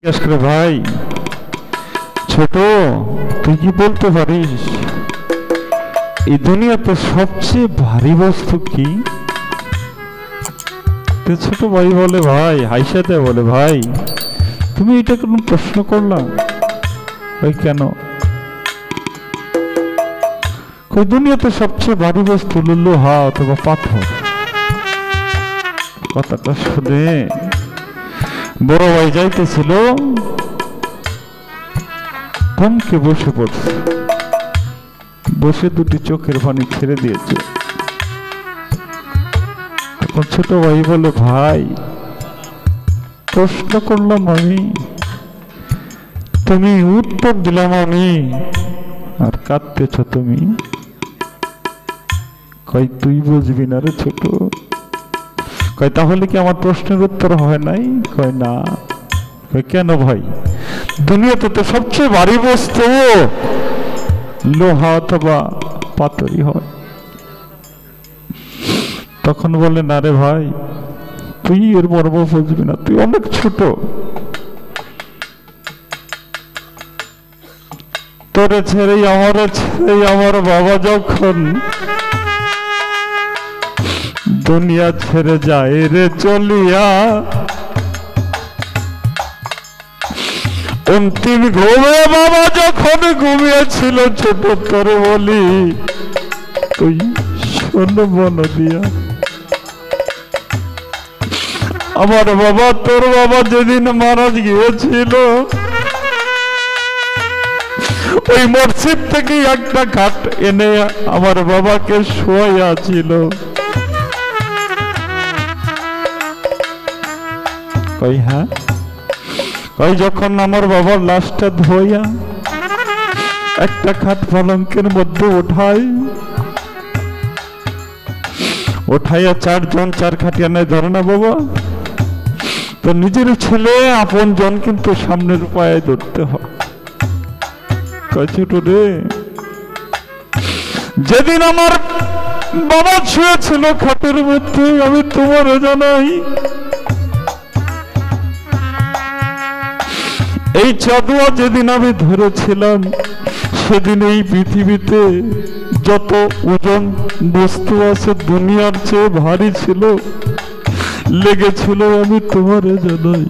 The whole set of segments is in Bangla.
ভাই ছোট, তুই কি বলতে পারিস এই দুনিয়াতে সবচেয়ে ভারী বস্তু কি? ছোট ভাই বলে, ভাই হাইসা দেয়, বলে ভাই তুমি এটা কোনো প্রশ্ন করলাম? ভাই কেন? ওই দুনিয়াতে সবচেয়ে ভারী বস্তু হলো লোহা অথবা পাথর। কথাটা শুনে বড় ভাই যাইতেছিল, থমকে বসে পড়ছে, বসে দুটি চোখের পানি ছেড়ে দিয়েছে। তখন ছোট ভাই বলে, ভাই প্রশ্ন করলাম আমি, তুমি উত্তর দিলাম আমি, আর কাঁদতেছ তুমি। কই তুই বুঝবি না রে ছোট। কই তাহলে কি আমার প্রশ্নের উত্তর হয় নাই? কয় না। কই কেন ভাই? দুনিয়াতে তো সবচেয়ে ভারী বস্তু লোহা অথবা পাথরই হয়। তখন বলে, না রে ভাই তুই এর মর্ম বুঝবি না, তুই অনেক ছোট। তোরে ছেড়ে আমার বাবা যখন দুনিয়া ছেড়ে যায় রে চলিয়া, অন্তিম ঘুমে বাবা যখন ঘুমিয়েছিল, ছোট তোরে বলি তুই শোন মন দিয়া, আমার বাবা তোর বাবা যেদিন মারা গিয়েছিল, ওই মসজিদ থেকে একটা খাট এনে আমার বাবাকে শোয়া ছিল। কই হ্যাঁ? কই যখন আমার বাবার লাশটা ধোয়া একটা খাট পালঙ্কের মধ্যে ওঠাইয়া চারজন চার খাটিয়া নেয়, ধরে না বাবা, তো নিজের ছেলে আপন জন কিন্তু সামনের পায়ে ধরতে হয়। কই ছোট রে, যেদিন আমার বাবা শুয়েছিল খাটের মধ্যে, আমি তোমার জানাই এই চাদুয়া যেদিন আমি ধরেছিলাম, সেদিন এই পৃথিবীতে যত ওজন বস্তু আছে দুনিয়ার চেয়ে ভারী ছিল, লেগেছিল আমি তোমার জানাই।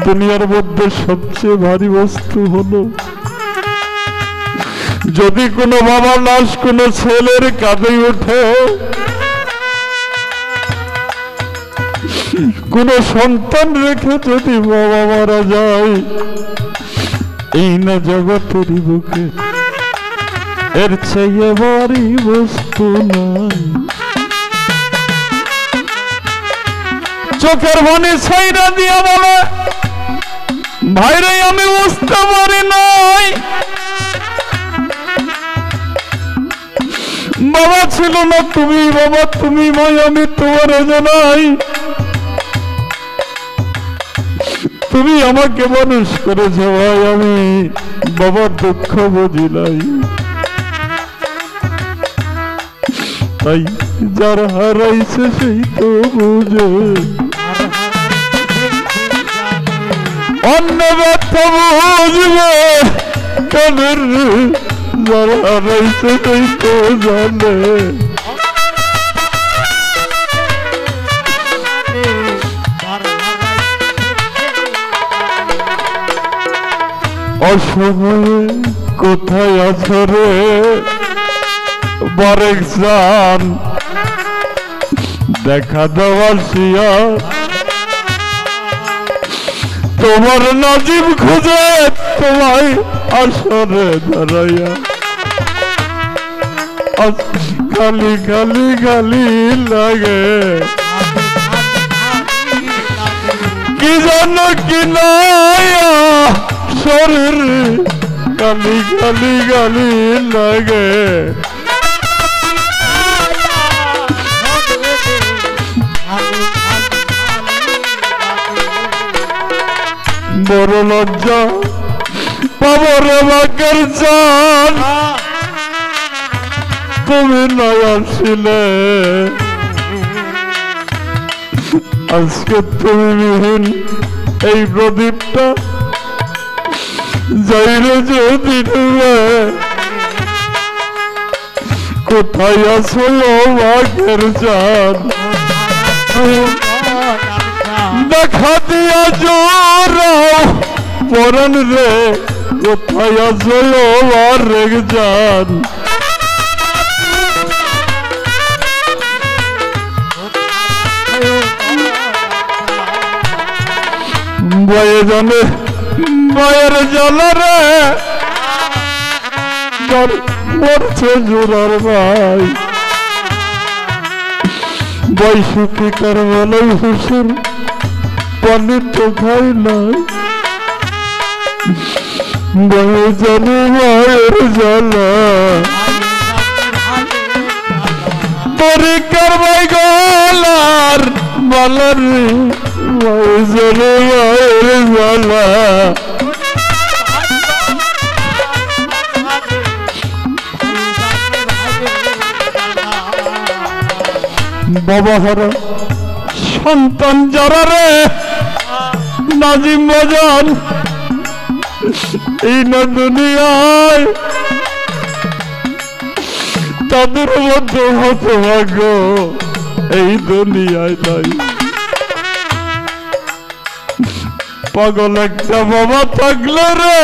দুনিয়ার মধ্যে সবচেয়ে ভারী বস্তু হলো, যদি কোনো বাবার লাশ কোনো ছেলের কাঁধে ওঠে, কোন সন্তান রেখে যদি বাবা মারা যায়, এই না জগতের বুকে এর চেয়ে ভারী বস্তু নাই। চোখের পানি ছাইরা দিয়া বলে, ভাইরে আমি বুঝতে পারি নাই, বাবা ছিল না তুমি, বাবা তুমি ভাই, আমি তোমার জানাই তুমি আমাকে মানুষ করেছ ভাই, আমি বাবার দুঃখ বুঝি নাই। তাই যার হারাইছে সেই তো বুঝে, অন্য ব্যথা বুঝবে কাদের, যার হারাইছে সেই তো জানে। অসময়ে কোথায় আছো রে বারেক জান, দেখা দেওয়ার শিয়া তোমার নাজিব খুঁজে তোমায় আসরে দাঁড়াইয়া, খালি খালি খালি লাগে, কি জানো কি নয়া শরীর খালি খালি খালি লাগে। বড় লজ্জা পাবর বাকের জান, তুমি নয় আসলে, আজকে তুমি বিহীন এই প্রদীপটা যাইরে যদি কোথায় আছো বাঘের জান দেখা দিয়া জোরাও পরাণ রে কোথায় আছো বাঘের জান বয়ে জানে বয়ের জ্বালারে মরছে জোরার ভাই বৈশুকি কারবালাই হুসুর পানি তো খাই নাই বয়ে জানে মায়ের জ্বালা পরীক্ষার ভাই গলার মালার বয়ে জানে মায়ের জ্বালা বাবা হারা সন্তান যারা রে নাজিম বাজান এই না দুনিয়ায় তাদের মধ্যে হতভাগ্য এই দুনিয়ায় নাই পাগল একটা বাবা থাকলে রে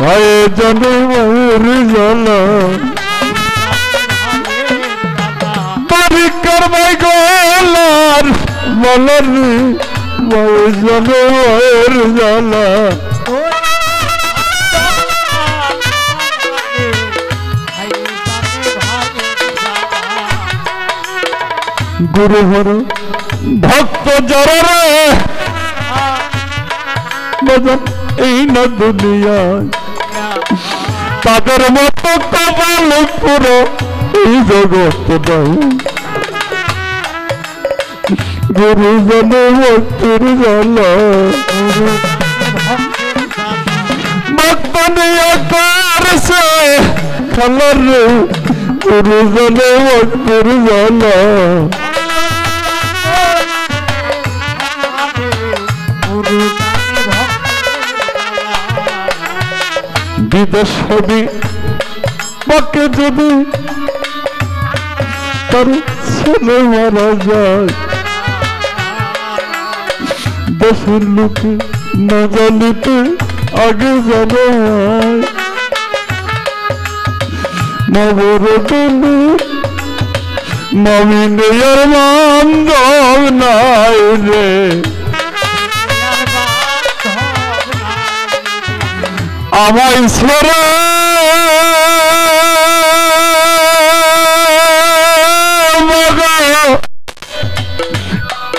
আয়ে জানে মায়ের জ্বালা পরীক্ষার ভাই গলার মালার মায়ে জানে মায়ের জ্বালা গুরু হর ভক্ত যারা রে এই না দুনিয়ায় তাদের মতো কপাল পুরো এই জগৎ নাই গুরু জানে ভক্তির জ্বালা মতনিয়া করছে খালার রে গুরু জানে ভক্তির জ্বালা বিদেশ হবে বাকে যদি তার ছেলে মারা যায় দেশের লোকে না জানিতে আগে জানায় নবরতনে নবীনে আর বান্ধব নাই রে আমায় ছেড়ে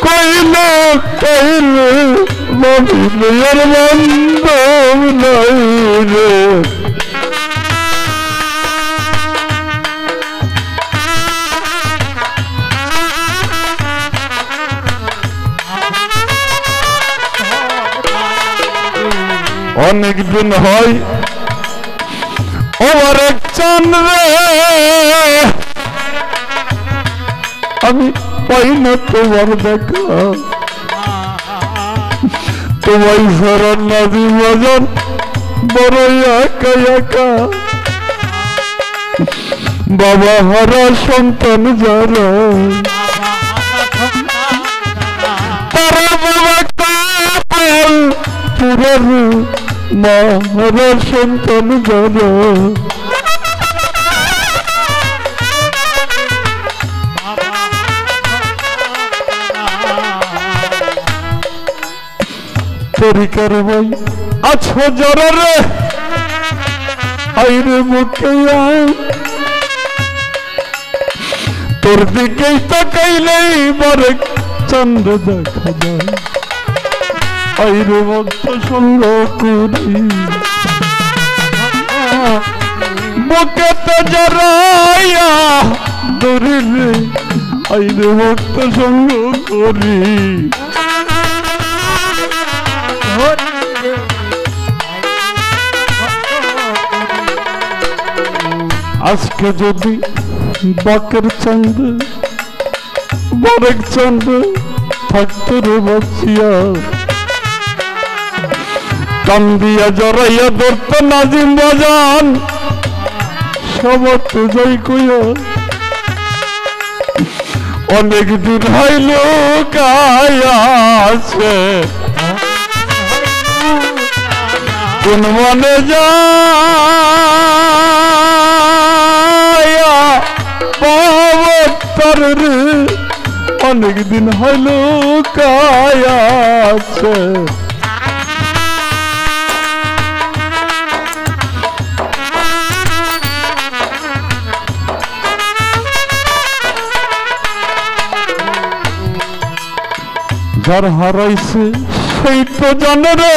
কইলে কইলে নবীনের বান্ধব নাই রে অনেক দিন হয় ওর এক চান রে আমি পাই না তোমার দেখা তোমায় সরণ নাজি বাজার বড় একা একা বাবা হারা সন্তান যারা তারা বাবা কাপল পুরো মা হারা সন্তান যারা তরিকার ভাই আছো যারা রে আইরে মুখে তোর দিকেই তাকাইলেই বরে চন্দ্র দেখা যায় আইরে ভক্ত সঙ্গ করি বুকেতে জড়াইয়া ধরিলে আইরে ভক্ত সঙ্গ করি আজকে যদি বাকের চাঁদ বরেক চাঁদ থাকতো রে বাঁচিয়া কান্দিয়া জড়াইয়া ধরত নাজিম বাজান সবত যাই কইয়া অনেক দিন হইল কাছে কোন মনে যায় পাবতার রে অনেক দিন হইল কাছে যার হারাইছে সেই তো জানে রে